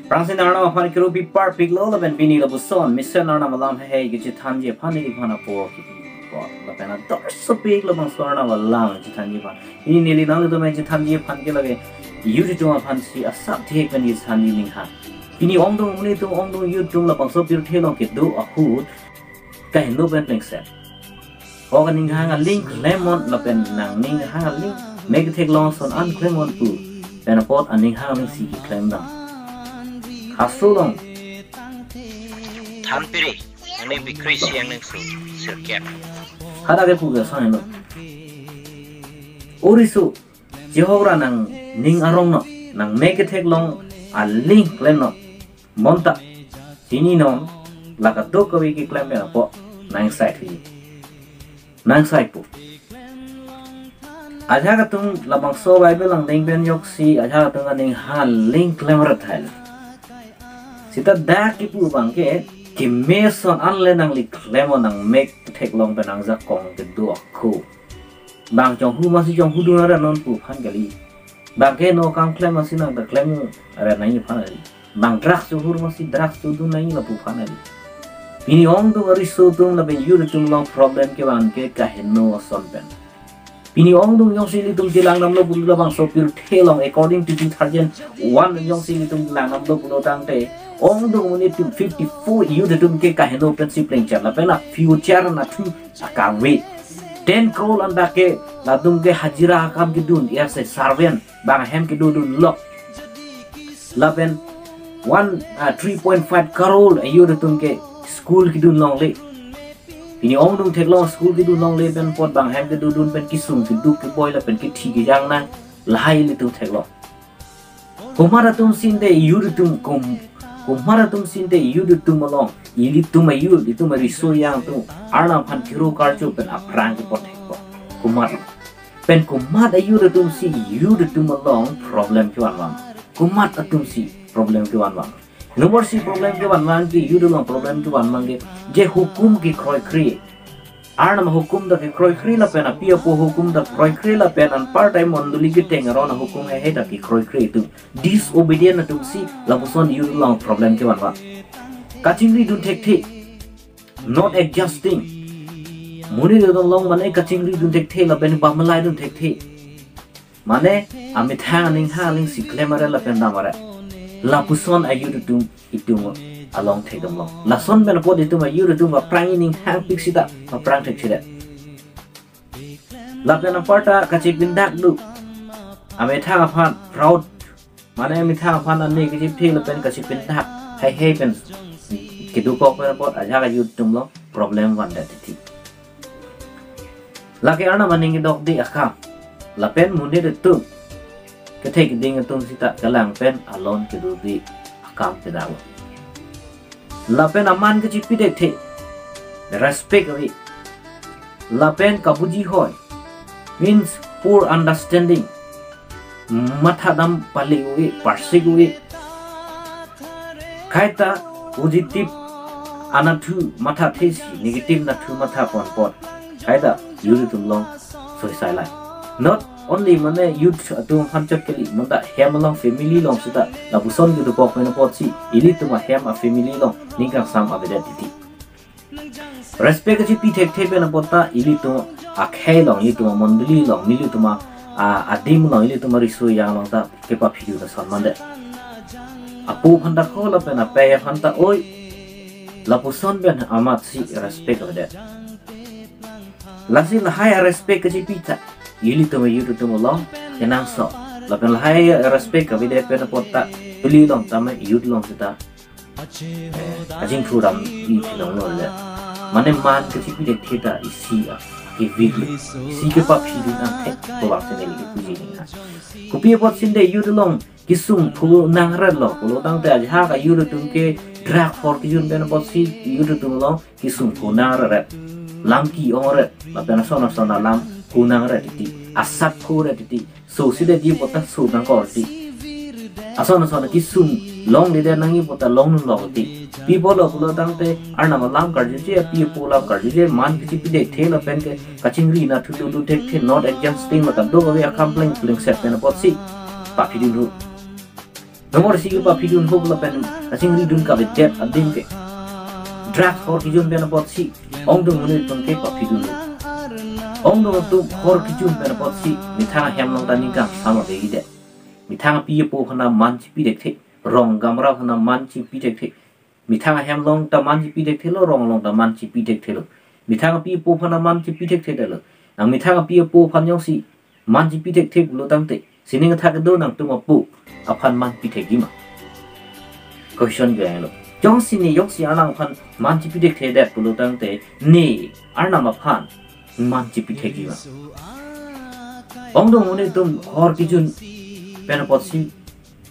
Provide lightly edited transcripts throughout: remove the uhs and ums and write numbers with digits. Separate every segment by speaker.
Speaker 1: Prangsin arna fan kiro pi par pig lo la ben bini la buson mission arna malam he ge chi than je phan ni phana po ki po la ben a dor so pig la bang sorna wala chi than je phan ini ni li nang to me chi than je phan ke la ge yu ji to phan si a sap the kan ni than ni ning ha bini ong dong ni to ong dong yu tung la bang so pir the long ke do a hu ka hen no ben leng se o kan ning ha nga link lemon la ben nang ning ha nga link make take long son an lemon pu ben a pot an ning ha ning si ki klem dang Asulong
Speaker 2: Tampiri, ini bikris yang nengsu sirket.
Speaker 1: Hada ke puga sana no. Orisu Jehovah nang ning arong no, nang make it take long a link claim no. Monta sini no, laka do kawi ki claim na po nang side hi. Nang side po. Aja ka tung labang so Bible lang ning ben yok si aja ka tung ning han link claim rathal. Sita dak ki pu bang ke ki meson anle nang li lemon nang make take long benang za kong ke do ko bang chong hu ma si chong hu du na ra non pu phan gali bang ke no kang klem ma si nang da klem ra nai phan ali bang drak su hu ma si drak su du nai la pu phan ali ini ong du ri so tung la ben yu tung long problem ke ban ke ka hen no son ben Pini ong dung yong sili tung tilang nam lo bulu bang so pir thelong according to 2001 yong sili tung tilang nam lo bulu tang te ong dung muni 54 yu de tung ke ka heno principle char la pena future na thu aka we 10 crore anda ke la tung ke hajira kam ki dun ya se servant bang hem ki dun lok la pen 3.5 crore yu de tung ke school ki dun long le Ini ong dung tek long school ki du long le ben pot bang hem ke du dun ben ki sum ki du ki boy la ben ki thi ki jang nang lai le tu tek lo kumara tum sin de yu tum kumara tum sin de yu tum long ili tum yu li tum ri so yang tu arna phan ki ro kar chu ben aprang ki pot tek lo kumara ben kumara yu tum si yu tum long problem ki wan wan kumara tum si problem ki wan wan Nomor si problem ke wan mang ki yu dong problem ke wan mang ke je hukum ki kroi kri arna hukum da ki kroi kri la pena pia po hukum da kroi kri la pena part time monduli ki teng ron hukum he da ki kroi kri tu disobedient tu si la puson yu dong problem ke wan wa kachingri du tek the not adjusting muni dong long mane kachingri du tek the la ben bamalai du tek the mane amit hang si klemara la pena mara La puson ayu tum itu along take them long. La son ben po itu ayu tum a prang in hang pixida a prang tek chida. La ben aparta kachip bindak du. Ame thang aphan proud. Mana ame thang aphan an ne kachip the la ben kachip bindak hai ben kidu ko ben pot aja ayu tum long problem one that ti. La ke arna maning dok di akam. La pen munde de tum cái thế cái đinh tung sita cái làng pen alon cái đồ đi akam cái đó la pen aman cái chi đấy thế respect vậy la pen kabuji hoy means poor understanding mathadam pali uwi parsik uwi kaita positive anathu matha thesi negative nathu matha pon pot kaita yuri tum long soi lai not only mane youth atung hanchak kali manda hem long family long sita la buson gi pok mena pot si ili tuma hem a family long ningka sam abeda titi respect ji pi thek thebe na pota ili to a khai long ili tuma mondli long ili tuma a adim long ili tuma risu yang long ta ke pa phiu da sanman de apu phanda ko la pena pe phanta oi la buson ben amat si respect abeda la si la high respect ji pi ta Ili tu me yudu tu long kenang so lapan lahai respect ka video pe na pota tuli long tama yud long kita ajing thuram i thilong lo le mane man ke chi de theta isi a ke video isi ke pa phi din an the ko ba se ne li ku ji ni ha ku pi pot sin de yud long kisum thu nang ra lo ko tang te ha ka yud tu ke drag for ki jun ben pot si yud tu long kisum thu na ra lam ki ore lapan sona lam kunang ra titi asap khura titi so sida ji bota so nang ko ti asona sona kisum long de nangi bota long nu lo ti people of lo dang te arna ma lam kar je people of kar je man ki pi de thela pen ke kachingri na thu tu tek the not adjusting ma tam do we complain feeling set pen pot si pa phi din ru nomor si pa pidun hok la pen asing ridun ka betet adim ke draft hor kijun ben pot si ong dong mune tong ke pa pidun ong dong tu hor kijun ben pot si mithang hem long taning ka sama be ide mithang pi po khana man chi pi dek the rong gamra khana man chi pi dek the mithang hem long ta man chi pi dek the lo rong long ta man chi pi dek the lo mithang pi po khana man chi pi dek the de lo nang mithang pi po phan yong si man chi pi dek the lo tang te sining tha ka do nang tu ma pu aphan man pi the gi ma question ge lo jong sini yok si anang phan man chi pi dek the dat lo tang te ni arna ma phan man chi pi the gi ma ong dong mune tum hor kijun pen pot si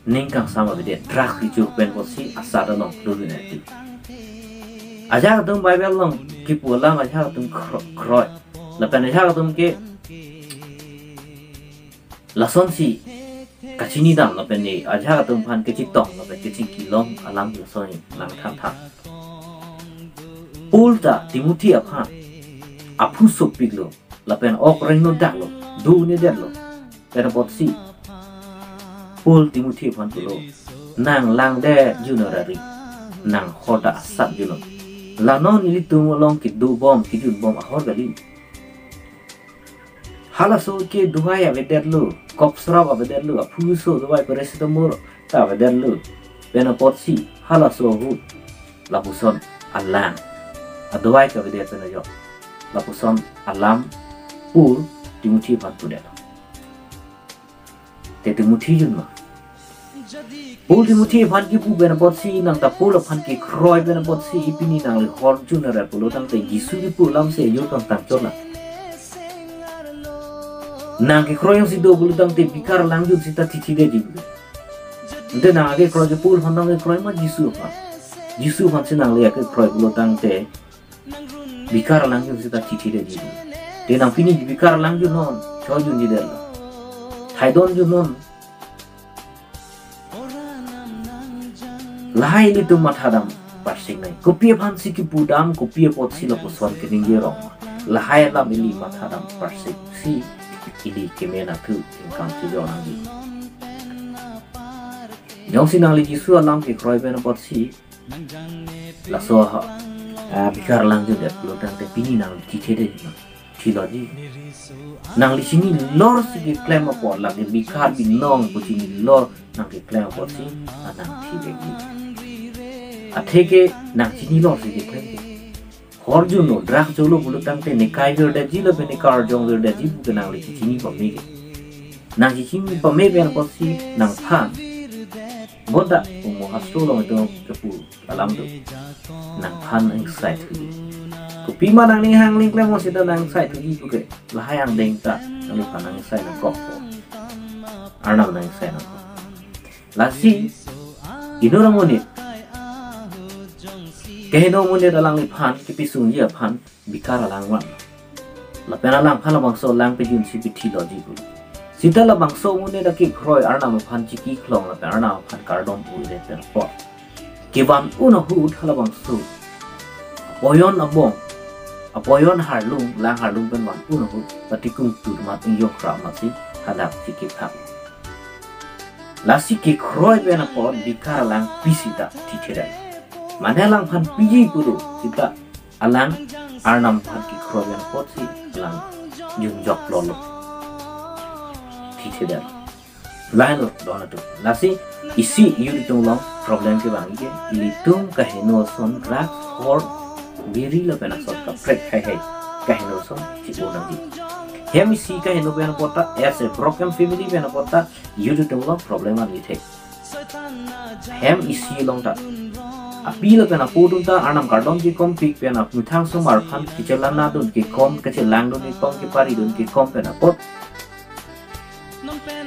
Speaker 1: ning kang sama be de drag ki pen pot si asa da long do ne ti aja tum bible long ki pu lang aja tum kroi la pen aja tum ke la son si kachini dam la pen ni aja tum phan ke chi tong la pen ke chi ki long alam la son lang tham tha ulta timuti apha apu so piglo la pen ok reng no dak lo du ni det lo pen pot si Paul Timothy phan tu lo nang lang de junarari nang khoda sat juno la non ili tum long ki du bom ki jun bom a hor gali hala so ke duhai ave der lo kop srab ave der lo phu so duhai paracetamol ta ave der lo bena pot si hala so hu la puson alang aduai ka ave der pena yo la puson alam Paul Timothy phan tu der te Timothy jun ma Paul Timothy phan ki pu ben pot si nang ta Paul phan ki kroi ben pot si ipini nang le hor jun ra pulo tang te Gisu ki pu lam se yo tang tang chona nang ki kroi si do pulo tang te bikar lang jun si ta thi de di de nang age kroi ke Paul phan nang ke kroi ma Gisu phan si nang le ke kroi pulo tang te bikar lang jun si ta thi de di de nang pini bikar lang jun non cho jun di de thai don jun non lahai ni tu mathadam parsing nai kopie phan si ki pudam kopie pot si lo poson ke ninge rong lahai la mili mathadam parsing si ili ke mena thu ingkang si yo nang di nyong si nang li Gisu alam ke kroi ben pot si la so ha bikar lang ju det lo tang te pini nang ti the de thi lo di nang li sini lor si ki claim upon la ke bikar bi nong pu sini lor nang ke claim upon si anang thi de gi atheke nang sini lor si ke claim hor ju no drag jolo bulu tang te ne kai ver de ji lo be ne kar jong ver de ji bu nang li sini pa me nang sini pa me ben upon si nang phan boda mo hastro lo to ke pu alam tu nang phan ang sai tu Kopi mana ning hang ling klem mo sita nang sai tu gi ke lahai ang deng ta nang li panang sai nang kok arnam nang sai nang lasi inora monit kehno monit dalang li phan ki pisung ye phan bikar lang wan la pena lang phan bang so lang pe yun si bithi logi bu sita la bang so monit da ki kroi arnam phan chi ki khlong la arnam phan kardom pu de ter po ki ban uno hu thala bang so Poyon abong apoyon harlung lang harlung ben wan uno hu patikung tu mat yo kra ma si hadap sikit khap lasi ki kroi ben apon bikar lang pisita tichera mana lang phan piji puru sita alang arnam phan ki kroi ben pot si lang jung jok lolo tichera lain lo dona tu lasi isi yuri tung long problem ke bang ke litung ka heno son rak hor Biri lo pena sot ka prek hai kahino so chi bonang di hem si kahino pena pota as a broken family pena pota yudu to lo problem ani the hem isi long ta api lo pena podum ta anam kardom ki kom pik pena muthang so mar phan ki chalana dun ki kom ka che lang dun ki kom ki pari dun ki kom pena pot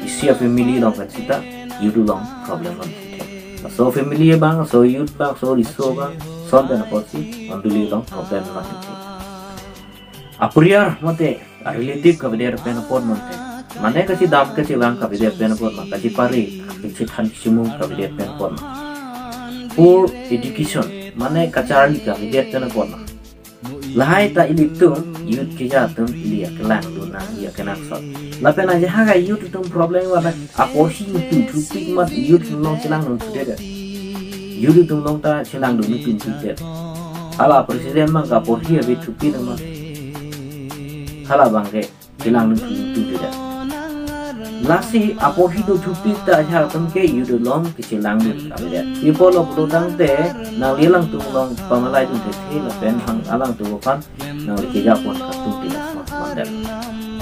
Speaker 1: isi a family long pena sita yudu long problem ani the so family bang so yud bang so riso bang son ben aposi anduli long problem mati apuriar mate relative ka beder pen pon mate mane ka si dam ka si lang ka beder pen pon ma ka si pari ki than simu ka beder pen pon poor education mane ka charli ka beder pen pon lahai ta ilitum yut kijatum ilia kelang duna ia kenak sot lapen aja haga yut tum problem wala aposhi tu tupik mat yut long silang nun tudeda yut tum long ta silang dun tu tudeda ala presiden mang ka pohi abi tupi nama hala bangke silang nun tu tudeda lasi apohi tu tupi ta aja tum ke yut long ke silang nun abeda ipolo produng te na lilang tu long pamalai tu te lapen hang alang tu kan na kija pon tu tidak mandal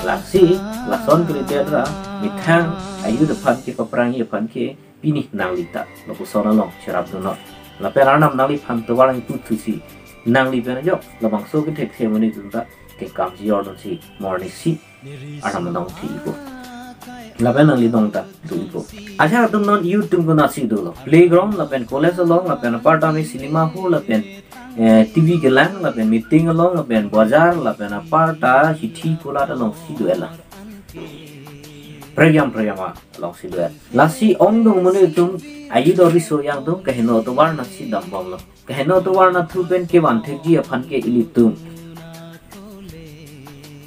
Speaker 1: lasi lason kriteria mitang ayu depan ke peperangi depan ke pini nalita lapu sona long syarab tu no lapen anam nali pan tu walang tu si nang li pena jo labang so ke tek semoni tu ta ke kam ji ordon si morning si anam nong ti ibu lapen nang li dong ta tu ibu aja tu non youtube ko nasi dulu playground lapen college long lapen aparta me cinema hall lapen TV ke lang lapen meeting long lapen bazar lapen aparta city kola long si duela program long si duela lasi ong dong mone tum ayu do riso yang tum kahino to war na si dam bom lo kahino to war na thu pen ke wan thek ji aphan ke ilitum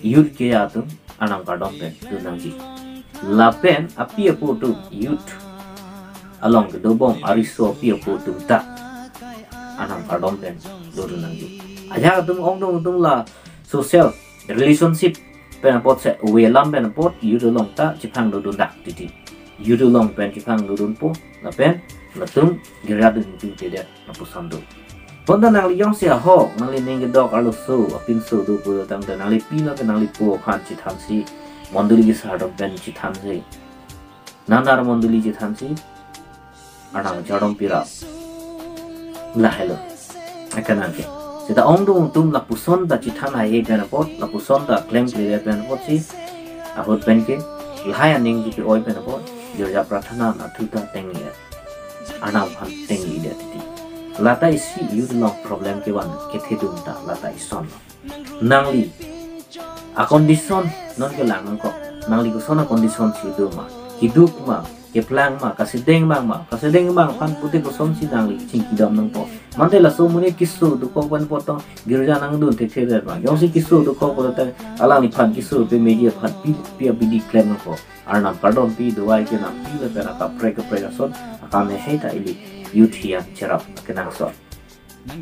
Speaker 1: yut ke ya tum anam ka dom pen tu nang ji lapen api apu tu yut along ke do bom ariso api apu tu ta anam ka dom pen tu nang ji aja tum ong dong tum la social relationship pen pot se we lam pen pot yut long ta chipang do dak ti yut long pen chipang do po lapen latum giradun tu tidak napusan do ponda nang li yong sia ho nang li ning dog alu so apin so do pu tam da nang li pina ke nang li po khan chi tham si monduli gi sa do pen chi tham si nanar monduli chi tham si anang jadom pira la hello akanan ke sita ong dong tum la puson da chi tham hai pen pot la puson da claim clear pen pot si ahot pen ke lahaya ning gi oi pen pot Yoja Pratana na tuta tengi anam han tengi ide titi lata isi yud no problem ke wan ke thedum ta lata ison nangli a condition non ke lang ko nangli ko sona condition si do ma hiduk ma ke plang ma kasideng bang pan putih ko som si nangli ching kidam nang po mandela so mune kisu du ko ban potong girja nang dun te theder ma yong si kisu du ko ko ta alang ni pan kisu pe media pan pi bi claim ko arnam pardon pi duai ke nam pi le pera ka preka son akame heta ili yuthia cherap kenang so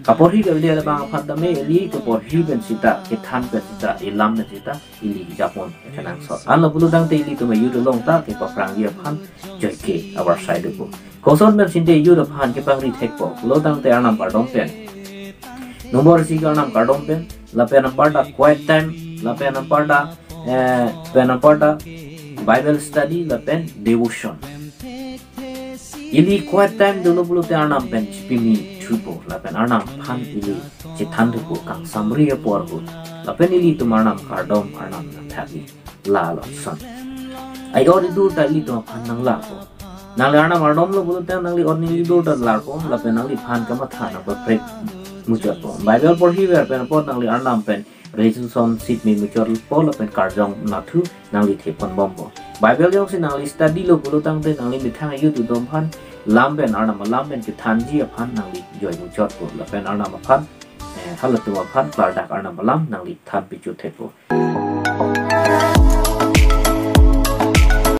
Speaker 1: kapori ke dia bang phan da me ili ko porhi ben sita ke than pe sita ilam na sita ili japon kenang so anlo bulu dang te ili to me yudo long ta ke pa prang ye phan joy ke our side ko koson ben sinte yudo phan ke pang ri thek po lo dang te arnam pardon pen nomor si ka arnam pardon pen la pen parda quiet time la pen parda Bible study la pen devotion ili quiet time dulu bulu te arnam pen chipimi chupo la pen arnam phan ili chithandu ko kang samri por ko la pen ili tumarnam kardom arnam na thabi la la san ai ori dur ta ili to phan nang la ko nang la arnam arnam lo bulu te nang li orni dur ta la ko la pen nang li phan ka ma thana ko prek mucha to Bible por hi ver pen por nang li arnam pen relationship me mutual pol pen karjong nathu nang li thepon bombo Bible jong si nang li study lo bulu tang te nang li mithang yu tu dom phan lam ben arnam lam ben ki thanji phan nang li joy muchot ko la pen arnam phan halat tu phan klar dak arnam lam nang li than pi chu thepo